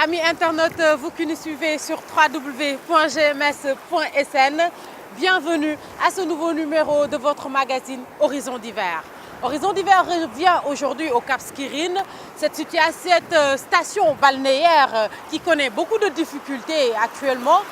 Amis internautes, vous qui nous suivez sur www.gms.sn, bienvenue à ce nouveau numéro de votre magazine Horizon d'hiver. Horizon d'hiver revient aujourd'hui au Cap Skirring, cette station balnéaire qui connaît beaucoup de difficultés actuellement.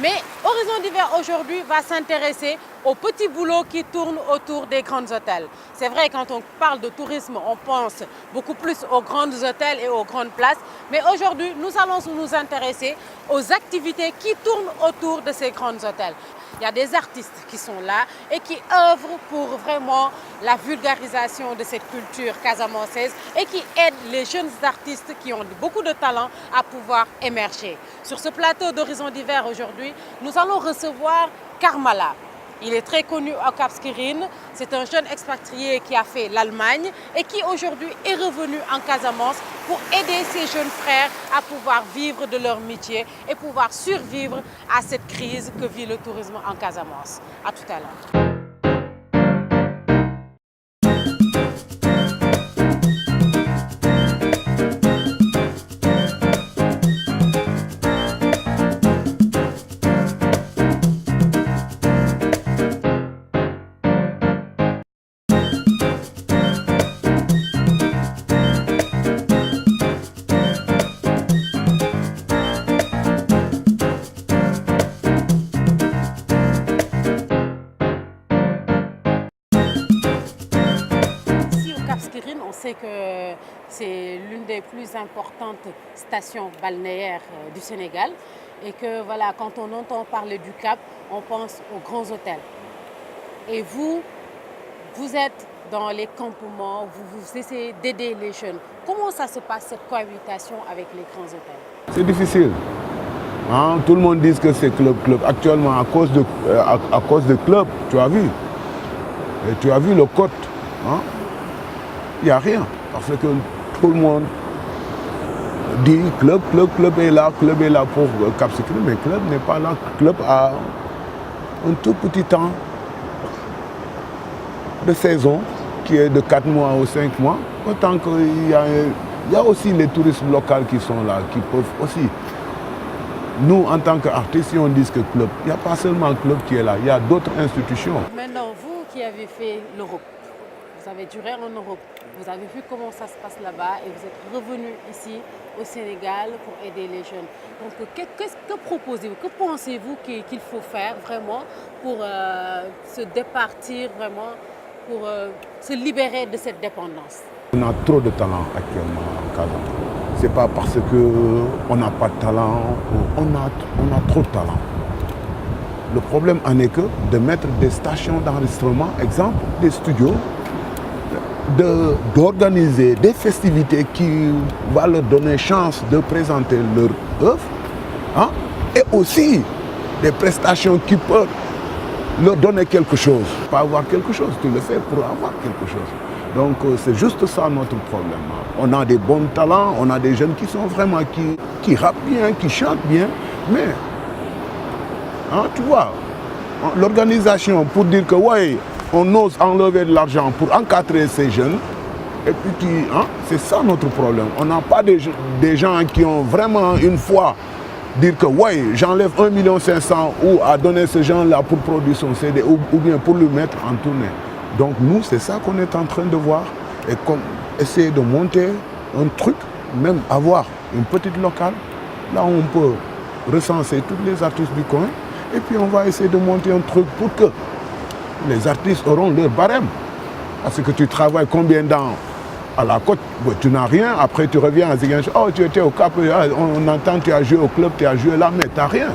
Mais Horizon d'hiver aujourd'hui va s'intéresser aux petits boulots qui tournent autour des grands hôtels. C'est vrai, quand on parle de tourisme, on pense beaucoup plus aux grands hôtels et aux grandes places. Mais aujourd'hui, nous allons nous intéresser aux activités qui tournent autour de ces grands hôtels. Il y a des artistes qui sont là et qui œuvrent pour vraiment la vulgarisation de cette culture casamançaise et qui aident les jeunes artistes qui ont beaucoup de talent à pouvoir émerger. Sur ce plateau d'Horizon d'hiver aujourd'hui, nous allons recevoir Karmala. Il est très connu au Cap Skirring. C'est un jeune expatrié qui a fait l'Allemagne et qui aujourd'hui est revenu en Casamance pour aider ses jeunes frères à pouvoir vivre de leur métier et pouvoir survivre à cette crise que vit le tourisme en Casamance. À tout à l'heure. On sait que c'est l'une des plus importantes stations balnéaires du Sénégal et que voilà, quand on entend parler du Cap, on pense aux grands hôtels. Et vous êtes dans les campements, vous essayez d'aider les jeunes. Comment ça se passe, cette cohabitation avec les grands hôtels? C'est difficile. Hein? Tout le monde dit que c'est club. Actuellement, à cause de club, tu as vu. Et tu as vu le côte. Hein? Il n'y a rien, parce que tout le monde dit club est là pour Cap Skirring, mais club n'est pas là. Club a un tout petit temps de saison qui est de 4 mois ou 5 mois, autant qu'il y a aussi les touristes locaux qui sont là, qui peuvent aussi. Nous, en tant qu'artistes, si on dit que club, il n'y a pas seulement club qui est là, il y a d'autres institutions. Maintenant, vous qui avez fait l'Europe, vous avez duré en Europe, vous avez vu comment ça se passe là-bas et vous êtes revenu ici au Sénégal pour aider les jeunes. Donc, que proposez-vous, que pensez-vous qu'il faut faire vraiment pour se départir, vraiment, pour se libérer de cette dépendance? On a trop de talent actuellement en Casamance. Ce n'est pas parce qu'on n'a pas de talent, on a trop de talent. Le problème en est que de mettre des stations d'enregistrement, exemple, des studios, d'organiser des festivités qui vont leur donner chance de présenter leur œuvre, hein, et aussi des prestations qui peuvent leur donner quelque chose. Pas avoir quelque chose, tu le fais pour avoir quelque chose. Donc c'est juste ça notre problème. On a des bons talents, on a des jeunes qui sont vraiment, qui rappent bien, qui chantent bien, mais hein, tu vois, l'organisation pour dire que ouais, on ose enlever de l'argent pour encadrer ces jeunes. Et puis, hein, c'est ça notre problème. On n'a pas des gens qui ont vraiment une foi dire que ouais, j'enlève 1,5 million ou à donner ce gens-là pour produire son CD ou bien pour le mettre en tournée. Donc nous, c'est ça qu'on est en train de voir. Et essayer de monter un truc, même avoir une petite locale, là où on peut recenser tous les artistes du coin. Et puis on va essayer de monter un truc pour que les artistes auront leur barème. Parce que tu travailles combien d'ans à la côte, tu n'as rien, après tu reviens à Ziguinchor, oh tu étais au Cap, on entend tu as joué au club, tu as joué là, mais tu n'as rien.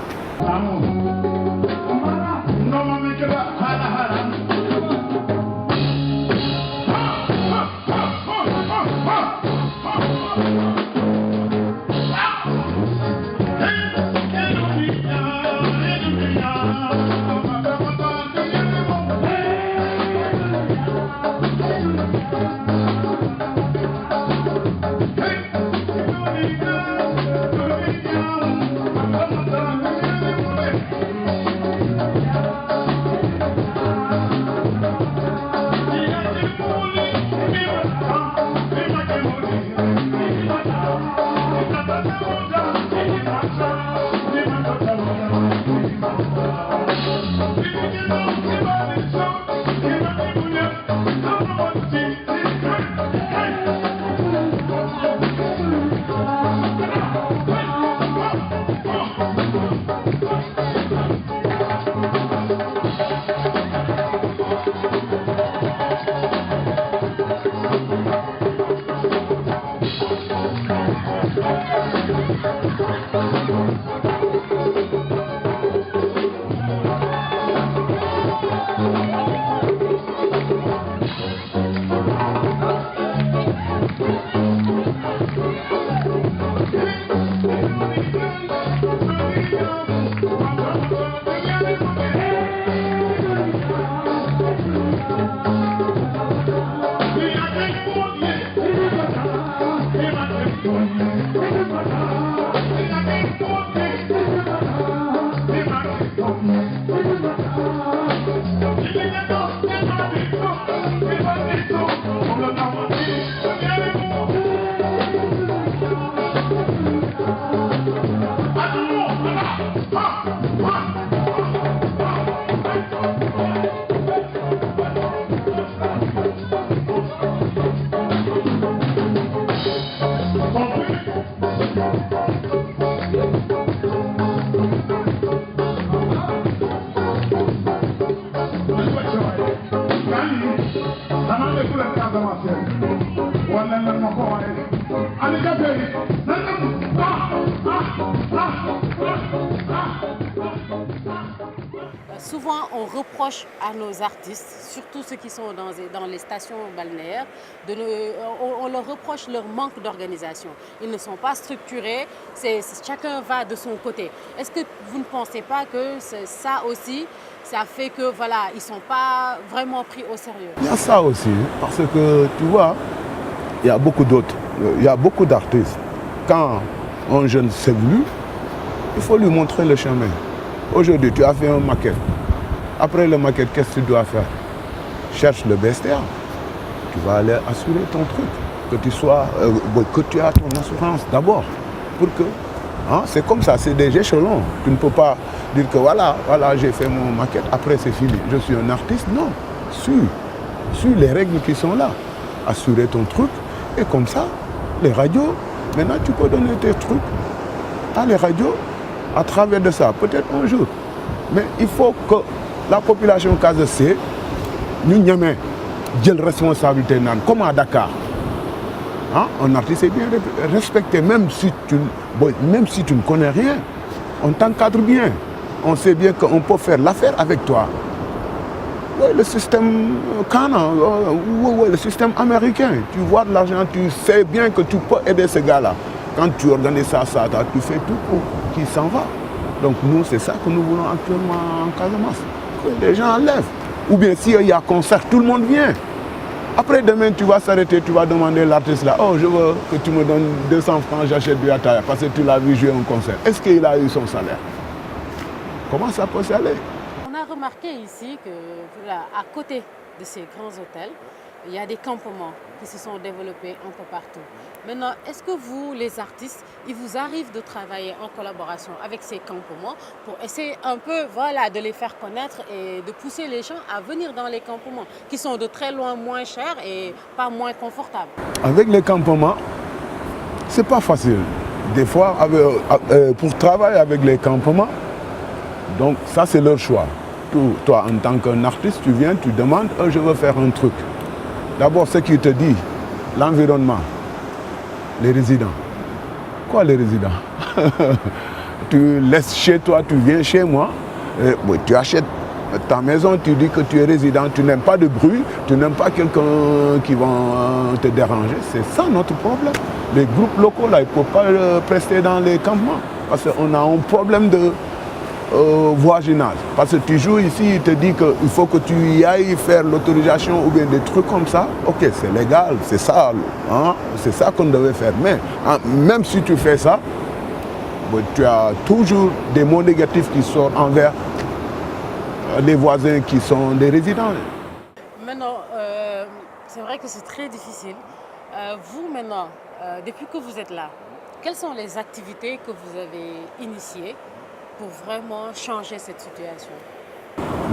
Souvent, on reproche à nos artistes, surtout ceux qui sont dans les stations balnéaires, on leur reproche leur manque d'organisation. Ils ne sont pas structurés, chacun va de son côté. Est-ce que vous ne pensez pas que ça aussi, ça fait que voilà, ils ne sont pas vraiment pris au sérieux? Il y a ça aussi, parce que tu vois, il y a beaucoup d'autres, il y a beaucoup d'artistes. Quand un jeune s'est voulu, il faut lui montrer le chemin. Aujourd'hui, tu as fait une maquette. Après la maquette, qu'est-ce que tu dois faire? Cherche le BSTA. Tu vas aller assurer ton truc. Que tu aies ton assurance d'abord. Pour que, c'est comme ça, c'est des échelons. Tu ne peux pas dire que voilà, j'ai fait mon maquette, après c'est fini. Je suis un artiste. Non. Suis les règles qui sont là. Assurer ton truc. Et comme ça, les radios, maintenant tu peux donner tes trucs à les radios à travers de ça, peut-être un jour. Mais il faut que la population casasse, nous n'ayons la responsabilité, comme à Dakar. Un artiste est bien respecté, même si tu ne connais rien. On t'encadre bien. On sait bien qu'on peut faire l'affaire avec toi. Ouais, le système canan, le système américain, tu vois de l'argent, tu sais bien que tu peux aider ce gars-là. Quand tu organises ça, tu fais tout pour qu'il s'en va. Donc nous, c'est ça que nous voulons actuellement en Casamance. Que les gens enlèvent. Ou bien s'il y a concert, tout le monde vient. Après demain, tu vas s'arrêter, tu vas demander à l'artiste là, oh je veux que tu me donnes 200 francs, j'achète du attaya parce que tu l'as vu jouer un concert. Est-ce qu'il a eu son salaire? Comment ça peut s'aller? On a remarqué ici que voilà, à côté de ces grands hôtels, il y a des campements qui se sont développés un peu partout. Maintenant, est-ce que vous, les artistes, il vous arrive de travailler en collaboration avec ces campements pour essayer un peu de les faire connaître et de pousser les gens à venir dans les campements qui sont de très loin moins chers et pas moins confortables? Avec les campements, c'est pas facile. Des fois, pour travailler avec les campements, donc ça c'est leur choix. Toi, en tant qu'un artiste, tu viens, tu demandes, je veux faire un truc. D'abord, ce qui te dit, l'environnement, les résidents. Quoi les résidents? Tu laisses chez toi, tu viens chez moi, tu achètes ta maison, tu dis que tu es résident, tu n'aimes pas de bruit, tu n'aimes pas quelqu'un qui va te déranger. C'est ça notre problème. Les groupes locaux, là, ils ne peuvent pas rester dans les campements parce qu'on a un problème de voisinage. Parce que tu joues ici, il te dit qu'il faut que tu y ailles faire l'autorisation ou bien des trucs comme ça. Ok, c'est légal, c'est ça. C'est ça qu'on devait faire. Mais même si tu fais ça, tu as toujours des mots négatifs qui sortent envers les voisins qui sont des résidents. Maintenant, c'est vrai que c'est très difficile. Vous, maintenant, depuis que vous êtes là, quelles sont les activités que vous avez initiées pour vraiment changer cette situation?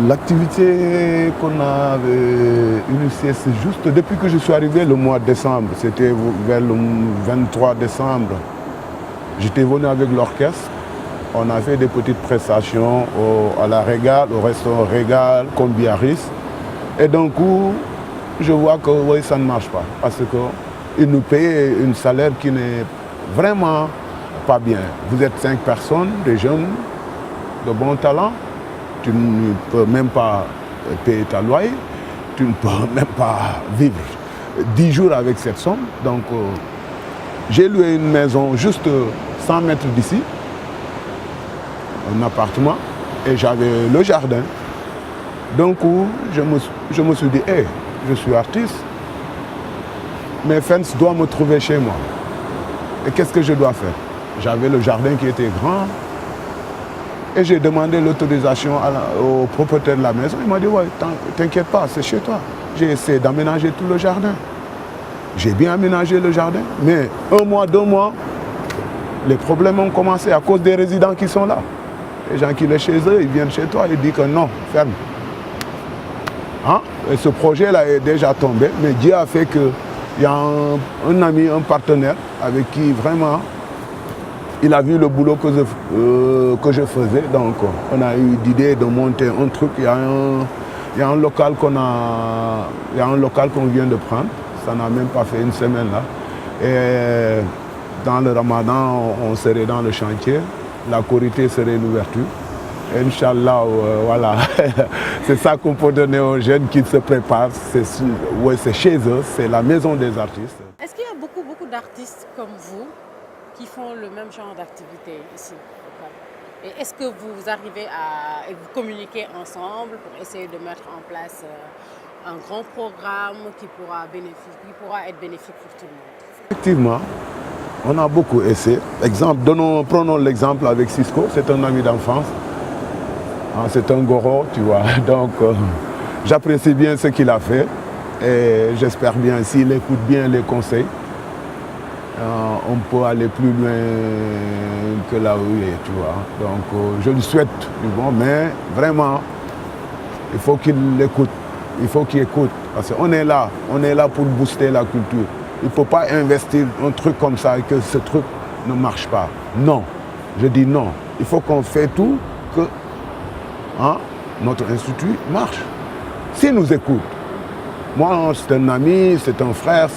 L'activité qu'on avait initiée, c'est juste depuis que je suis arrivé le mois de décembre. C'était vers le 23 décembre. J'étais venu avec l'orchestre. On a fait des petites prestations à la Régal, au restaurant Régal, comme Biarritz. Et d'un coup, je vois que ça ne marche pas. Parce qu'ils nous payent un salaire qui n'est vraiment pas bien. Vous êtes 5 personnes, des jeunes, de bon talent. Tu ne peux même pas payer ta loyer. Tu ne peux même pas vivre 10 jours avec cette somme. Donc, j'ai loué une maison juste 100 mètres d'ici, un appartement, et j'avais le jardin. Donc, je me suis dit, je suis artiste, mes fans doivent me trouver chez moi. Et qu'est-ce que je dois faire? J'avais le jardin qui était grand, et j'ai demandé l'autorisation au propriétaire de la maison. Il m'a dit, ouais, t'inquiète pas, c'est chez toi. J'ai essayé d'aménager tout le jardin. J'ai bien aménagé le jardin, mais 1 mois, 2 mois, les problèmes ont commencé à cause des résidents qui sont là. Les gens qui sont chez eux, ils viennent chez toi, ils disent que non, ferme. Et ce projet-là est déjà tombé, mais Dieu a fait qu'il y a un ami, un partenaire avec qui vraiment, il a vu le boulot que je faisais. Donc on a eu l'idée de monter un truc. Il Il y a un local qu'on vient de prendre. Ça n'a même pas fait une semaine là. Et dans le Ramadan, on serait dans le chantier. La Korité serait l'ouverture. Inch'Allah, voilà. C'est ça qu'on peut donner aux jeunes qui se préparent. C'est chez eux, c'est la maison des artistes. Est-ce qu'il y a beaucoup d'artistes comme vous qui font le même genre d'activité ici au Cap? Et est-ce que vous arrivez à vous communiquer ensemble pour essayer de mettre en place un grand programme qui pourra être bénéfique pour tout le monde? Effectivement, on a beaucoup essayé. Prenons l'exemple avec Cisco, c'est un ami d'enfance. C'est un Goro, tu vois. Donc, j'apprécie bien ce qu'il a fait. Et j'espère bien, s'il écoute bien les conseils, on peut aller plus loin que là où il est, tu vois. Donc, je lui souhaite du bon, mais vraiment, il faut qu'il écoute. Il faut qu'il écoute. Parce qu'on est là pour booster la culture. Il ne faut pas investir un truc comme ça et que ce truc ne marche pas. Non, je dis non. Il faut qu'on fasse tout que notre institut marche. S'il nous écoute, moi c'est un ami, c'est un frère,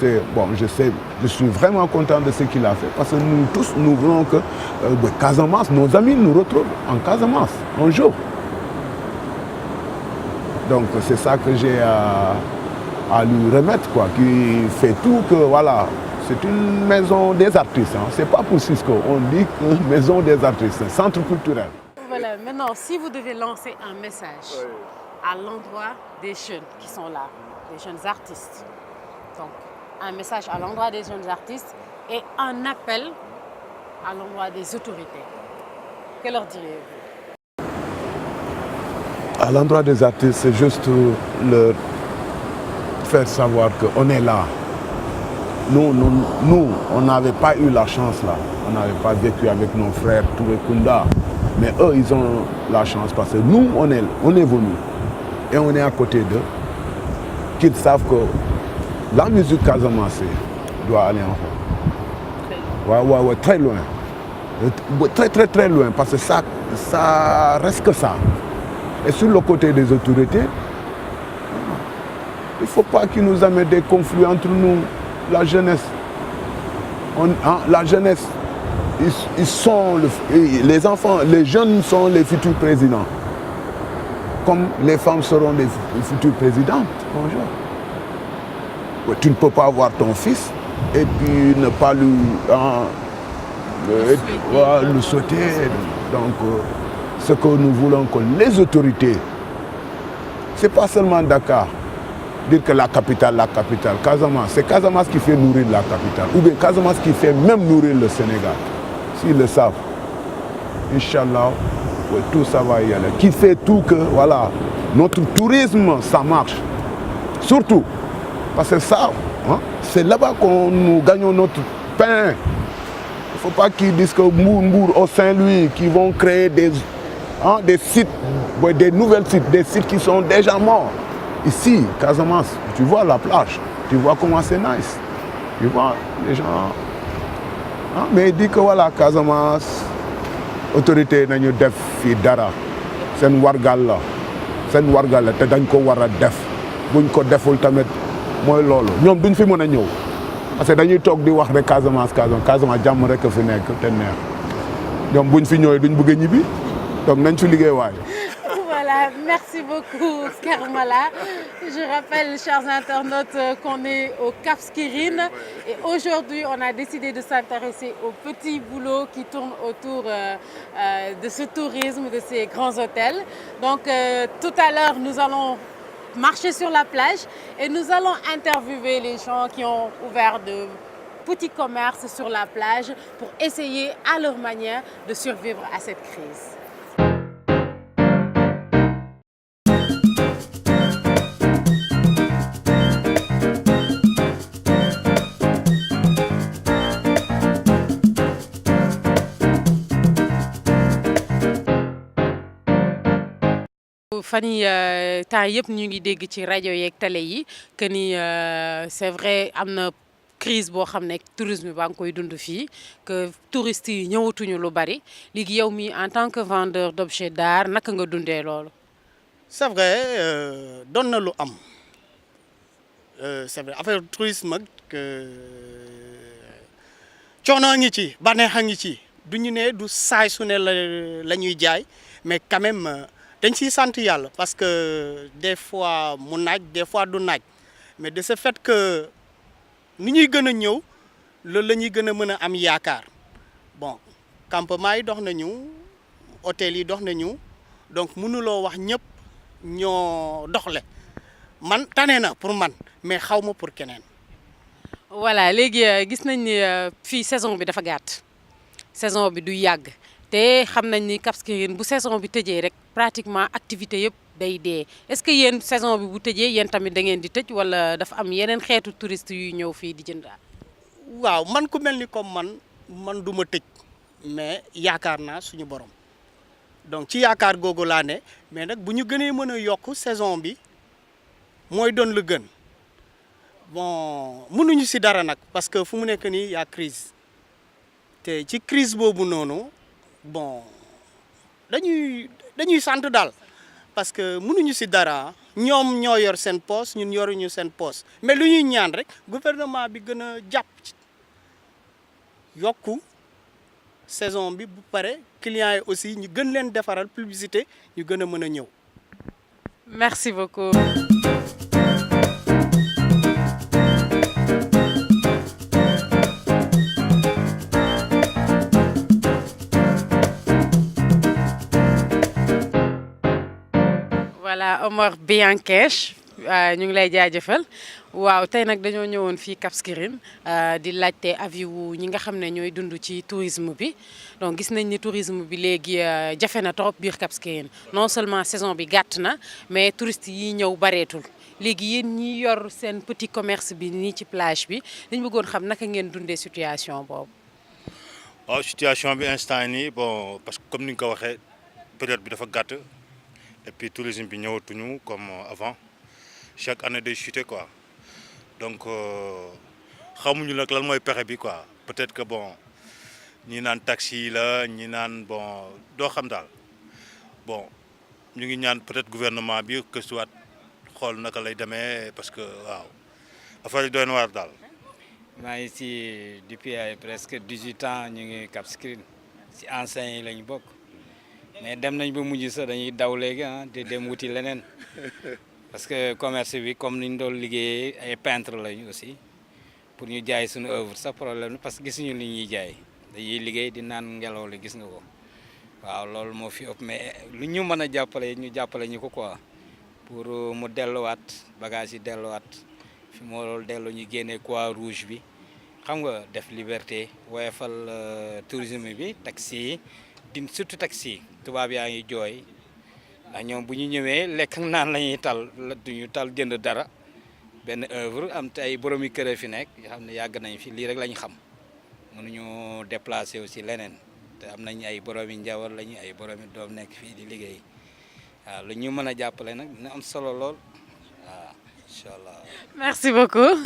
je suis vraiment content de ce qu'il a fait parce que nous tous, nous voulons que Casamance, nos amis nous retrouvent en Casamance un jour. Donc c'est ça que j'ai à lui remettre, quoi, qui fait tout que, voilà, c'est une maison des artistes. C'est pas pour Cisco, on dit une maison des artistes, un centre culturel. Voilà, maintenant, si vous devez lancer un message à l'endroit des jeunes qui sont là, des jeunes artistes, donc un message à l'endroit des jeunes artistes et un appel à l'endroit des autorités, que leur diriez-vous? À l'endroit des artistes, c'est juste leur faire savoir qu'on est là. Nous, on n'avait pas eu la chance là. On n'avait pas vécu avec nos frères Touré Kunda. Mais eux, ils ont la chance parce que nous, on est venus et on est à côté d'eux, qu'ils savent que la musique casamançaise doit aller en haut. Ouais, très loin. Très loin, parce que ça reste que ça. Et sur le côté des autorités, il ne faut pas qu'ils nous amènent des conflits entre nous, la jeunesse. La jeunesse, ils sont les enfants, les jeunes sont les futurs présidents. Comme les femmes seront les futures présidentes. Bonjour. Tu ne peux pas avoir ton fils et puis ne pas lui souhaiter. Donc, ce que nous voulons que les autorités, ce n'est pas seulement Dakar, dire que la capitale, Casamance, c'est Casamance qui fait nourrir la capitale, ou bien Casamance qui fait même nourrir le Sénégal. S'ils le savent, Inch'Allah, tout ça va y aller. Qui fait tout que, voilà, notre tourisme, ça marche. Surtout, parce que ça, c'est là-bas qu'on nous gagnons notre pain. Il ne faut pas qu'ils disent que Mbour au Saint-Louis, qui vont créer des sites, des nouvelles sites, des sites qui sont déjà morts. Ici, Casamance, tu vois la plage, tu vois comment c'est nice. Tu vois les gens. Mais il dit que voilà, Casamance, autorité nañu def fi dara sen wargal la te dañ ko wara def buñ ko deful tamit moy lolu ñom duñ fi mëna ñëw parce que dañuy tok di wax rek Casamance jàmm rek fi nekk te neex ñom buñ fi ñëwee duñ bëgg ñibi donc nañ fi liggéey waay. Voilà, merci beaucoup Karmala. Je rappelle, chers internautes, qu'on est au Cap Skirring et aujourd'hui on a décidé de s'intéresser aux petits boulots qui tournent autour de ce tourisme, de ces grands hôtels. Donc tout à l'heure nous allons marcher sur la plage et nous allons interviewer les gens qui ont ouvert de petits commerces sur la plage pour essayer à leur manière de survivre à cette crise. fan yi temps yëpp ñu ngi dégg ci rajo yeeg télé yi que ni c'est vrai am na crise boo xam ne tourisme baa ngi koy dund fii que touristes yi ñëwatuñu lu bari léegi yow mi en tant que vendeur d'objets d'art naka nga dundee loolu. c'est vrai doon na lu am c'est vrai affaire tourisme ak coono ngi ci bànneex a ngi ci du ñu ne du saay su ne la ñuy jaay mais quand même dañ ciy sant yàlla parce que des fois mu naaj des fois du naaj mais de ce fait que ni ñuy gën a ñëw loolu la ñuy gën a mën a am yaakaar bon campement yi dox nañu hôtel yi dox nañu donc mënuloo wax ñëpp ñoo doxle man tane na pour man mais xaw ma pour keneen. voilà léegi gis nañ ni fii saison bi dafa gàtt saison bi du yàgg te xam nañ ni Cap Skirring bu saison bi tëjee rek pratiquement activité yëpp day dee est-ce que yéen saison bi bu tëjee yéen tamit da ngeen di tëj wala dafa am yeneen xeetu touriste yuy ñëw fii di jënd. waaw man ku mel ni comme man du ma tëj mais yaakaar naa suñu borom donc ci yaakaar googu laa ne mais nag bu ñu gënee mën a yokk saison bi mooy doon lu gën bon mënuñu si dara nag parce que fu mu nekk nii y a crise te ci crise boobu noonu bon dañuy sant daal parce que mënuñu si dara ñoom ñoo yor seen poste ñun yoruñu seen poste mais lu ñuy ñaan rek gouvernement bi gën a jàpp ci yokku saison bi bu pare clients yi aussi ñu gën leen defaral publicité ñu gën a mën a ñëw. Merci beaucoup. Voilà Omar Biankesh ñu ngi lay jaajëfal waaw tey nag dañoo ñëwoon fii Cap Skirring di laajte avis wu ñi nga xam ne ñooy dund ci tourisme bi donc gis nañ ni tourisme bi léegi jafe na trop biir Cap Skirring non seulement saison bi gàtt na mais touristes yi ñëw bareetul léegi yéen ñi yor seen petit commerce bi nii ci plage bi dañ bëggoon xam naka ngeen dundee situation boobu. waaw situation bi instant nii bon parce que comme ni nga ko waxee période bi dafa gàtt et puis tourisme bi ñëwatuñu comme avant. Chaque année day chuter quoi donc xamuñu nag lan mooy pexe bi quoi peut-être que bon ñi naan taxi la ñi naan bon doo xam daal bon ñu ngi ñaan peut-être gouvernement bi gëstuwaat xool naka lay demee parce que waaw affaire yi doy na waar daal. maa ngi si depuis ay presque 18 ans ñu ngi Cap Skirring si anciens yi lañu bokk mais dem nañ ba mujj sax dañuy daw léegi di dem wuti leneen. Parce que commerce bi comme ni ñu doon liggéeyee ay peintre lañu aussi pour ñu jaay suñu œuvre sax problème parce que gisuñu li ñuy jaay dañuy liggéey di naan ngelaw li gis nga ko waaw loolu moo fi ëpp mais lu ñu mën a jàppale ñu jàppale ñu ko quoi pour mu delluwaat bagage yi delluwaat fi moo loolu dellu ñu génnee croix rouge bi xam nga def liberté woyofal tourisme bi taxi yi di surtout taxi yi tubaab yaa ngi jooy. ndax ñoom bu ñu ñëwee lekk naan la ñuy tal duñu tal jënd dara benn œuvre am te ay boromi kër fi nekk yoo xam ne yàgg nañ fi lii rek la ñu xam mënuñu déplacer aussi leneen te am nañ ay boromi njawar lañu ay boromi doom nekk fii di liggéey waaw lu ñu mën a jàppale nag dina am solo lool waaw incha allah. Merci beaucoup.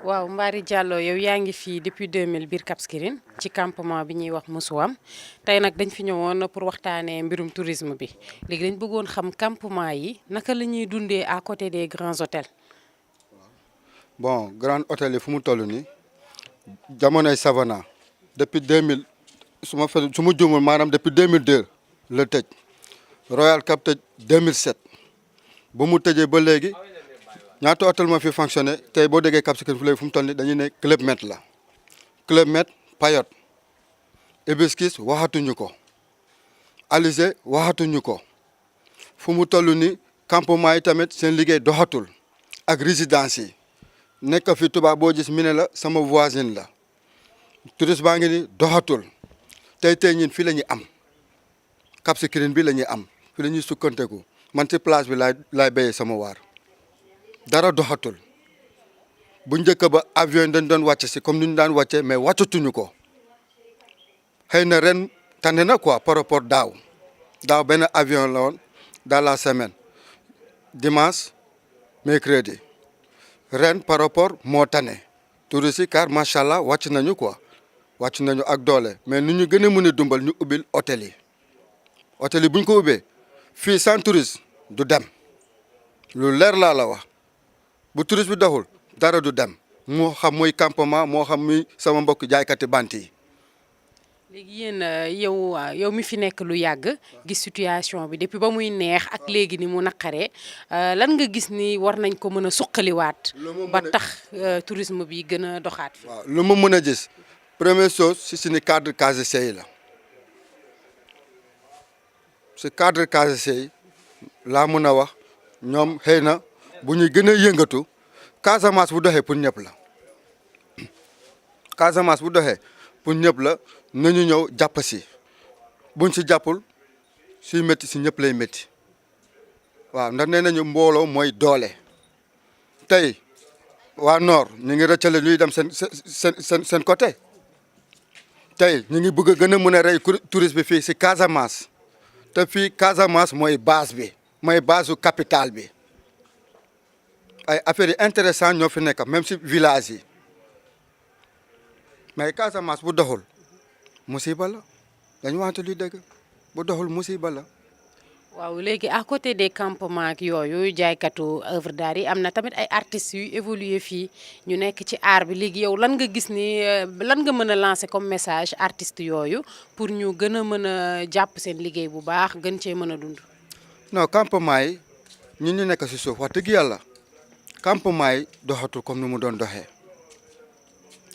waaw Mbari Diallo yow yaa ngi fii depuis 2000 biir Cap Skirring ci campement bi ñuy wax Moussouam tey nag dañ fi ñëwoon pour waxtaanee mbirum tourisme bi léegi dañ bëggoon xam campement yi naka la ñuy dundee à côté des grands hôtels. bon grand hôtel yi fu mu toll nii jamonoy Savana depuis 2000 su ma juumul maanaam depuis 2002 la tëj Royal Cap tëj 2007 ba mu tëjee ba léegi. ñaata hôtel moo fi fonctionné tey boo déggee Cap Skirring fu léegi fu mu toll nii dañuy ne Club Med la Club Med Payot Hibiscus waxatuñu ko Alizé waxatuñu ko fu mu toll nii campement yi tamit seen liggéey doxatul ak résidence yi nekk fi tubaab boo gis mi ne la sama voisine la touriste baa ngi ni doxatul tey ñun fii la ñuy am Cap Skirring bi la ñuy am fii la ñuy sukkanteku man ci place bi laay béyee sama waar. dara doxatul bu njëkk ba avion dañ doon wàcc si comme ni ñu daan wàccee mais wàccatuñu ko xëy na ren tane na quoi par rapport daaw benn avion la woon dans la semaine dimanche mercredi ren par rapport moo tane touristes yi car macha allah wàcc nañu quoi wàcc nañu ak doole mais nu ñu gën a mën a dumbal ñu ubbil hôtel yi bu ñu ko ubbee fii sans touriste du dem lu leer laa la wax bu touriste bi doxul dara du dem moo xam muy campement moo xam muy sama mbokk jaaykati bant yi. léegi yéen yow mi fi nekk lu yàgg gis situation bi depuis ba muy neex ak léegi ni mu naqaree lan nga gis ni war nañ ko mën a suqaliwaat ba tax tourisme bi gën a doxaat fi. waaw lu ma mën a gis première chose si suñu cadre CASC yi la si cadre CASC yi laa mën a wax ñoom xëy na bu ñuy gën a yëngatu Casamance bu doxee pour ñëpp la Casamance bu doxee pour ñëpp la nañu ñëw jàpp si buñ si jàppul suy métti si ñëpp lay métti waaw ndax nee nañu mbooloo mooy doole tey waa Nord ñu ngi rëccale ñuy dem seen côté tey ñu ngi bëgg a gën a mën a rey touriste bi fii si Casamance te fii Casamance mooy base bi mooy base su capitale bi ay affaires yi intéressant ñoo fi nekk même si village yi mais Casamance bu doxul musiba la dañu waxante luy dëgg bu doxul musiba la. waaw léegi à côté des campements ak yooyu jaaykatu œuvre d'art yi am na tamit ay artistes yu évoluer fii ñu nekk ci art bi léegi yow lan nga gis ni lan nga mën a lancer comme message artistes yooyu pour ñu gën a mën a jàpp seen liggéey bu baax gën cee mën a dund. non campement yi ñun ñu nekk si suuf wax dëgg yàlla campement yi doxatul comme ni mu doon doxee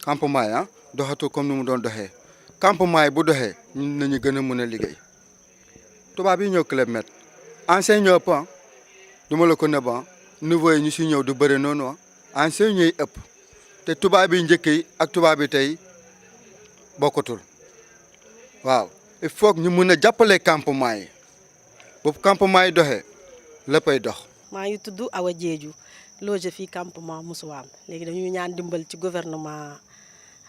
campement yi doxatul comme ni mu doon doxee campement yi bu doxee ñun nañu gën a mën a liggéey. tubaab yi ñëw Club Med ancien ñoo ëpp du ma la ko nëbb nouveau yi ñu si ñëw du bëri noonu ancien ñooy ëpp te tubaab yi njëkk yi ak tubaab yi tey bokkatul waaw il faut que ñu mun a jàppale campement yi boobu campement yi doxee léppay dox. maa ngi tudd Awa Diédhiou loge fii campement Moussouam léegi dañuy ñaan dimbal ci gouvernement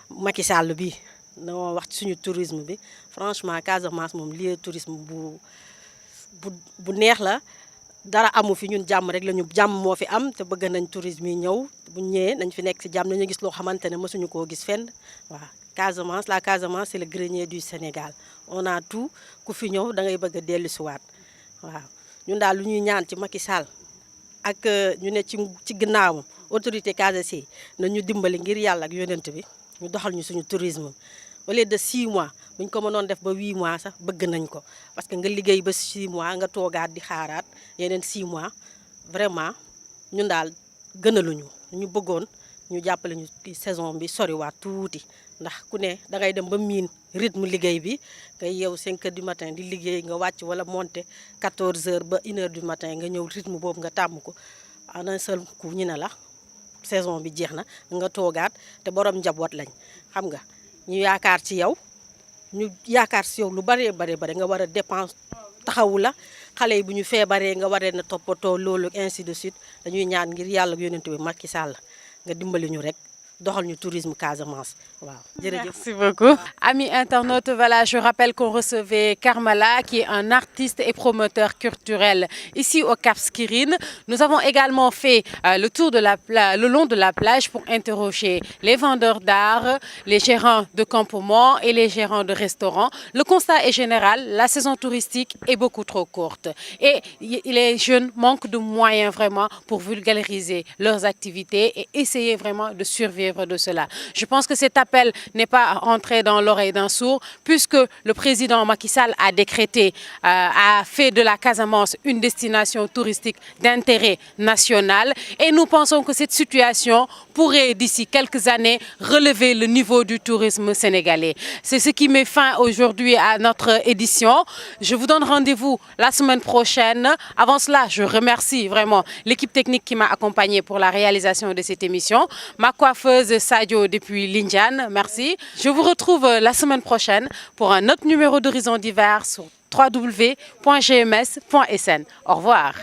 Macky Sall bi noo wax ci suñu tourisme bi franchement Casamance moom lieu tourisme bu neex la dara amu fi ñun jàmm rek la ñu jàmm moo fi am te bëgg nañ tourisme yi ñëw bu ñëwee nañ fi nekk ci jàmm nañu gis loo xamante ne mësuñu koo gis fenn waaw Casamance la Casamance c'est le grenier du Sénégal on a tout ku fi ñëw da ngay bëgg a dellu si waat waaw ñun daal lu ñuy ñaan ci Macky Sall ak ñu ne ci ginnaawam autorité CASC na ñu dimbali ngir yàlla ak yonent bi ñu doxal ñu suñu tourisme au lieu de 6 mois bu ñu ko mënoon def ba 8 mois sax bëgg nañ ko parce que nga liggéey ba 6 mois nga toogaat di xaaraat yeneen 6 mois vraiment ñun daal gënaluñu ñu bëggoon ñu jàppale ñu saison bi soriwaat tuuti ndax ku ne dangay dem ba miin rythme liggéey bi ngay yeewu 5 heures du matin di liggéey nga wàcc wala monter 14 heures ba 1 heure du matin nga ñëw rythme boobu nga tàmm ko en un seul coup ñu ne la saison bi jeex na nga toogaat te borom njaboot lañ xam nga ñu yaakaar ci yow lu bare nga war a dépense taxawu la xale yi bu ñu feebaree nga waree na toppatoo loolu ainsi de suite dañuy ñaan ngir yàlla ak yonent bi Macky Sall nga dimbali ñu rek doxal ñu tourisme Casamance waaw jërëjëf. Merci beaucoup. Amis internautes, voilà, je rappelle qu'on recevait Karmala qui est un artiste et promoteur culturel ici au Cap Skirring. Nous avons également fait le tour de le long de la plage pour interroger les vendeurs d'art, les gérants de campements et les gérants de restaurants. Le constat est général, la saison touristique est beaucoup trop courte et les jeunes manquent de moyens vraiment pour vulgariser leurs activités et essayer vraiment de survivre de cela. Je pense que cet appel n'est pas entré dans l'oreille d'un sourd puisque le président Macky Sall a décrété, a fait de la Casamance une destination touristique d'intérêt national et nous pensons que cette situation pourrait d'ici quelques années relever le niveau du tourisme sénégalais. C'est ce qui met fin aujourd'hui à notre édition. Je vous donne rendez-vous la semaine prochaine. Avant cela, je remercie vraiment l'équipe technique qui m'a accompagnée pour la réalisation de cette émission. Ma coiffeuse Sadio depuis Lindiane, merci. Je vous retrouve la semaine prochaine pour un autre numéro d'Horizon d'hiver sur www.gms.sn. Au revoir.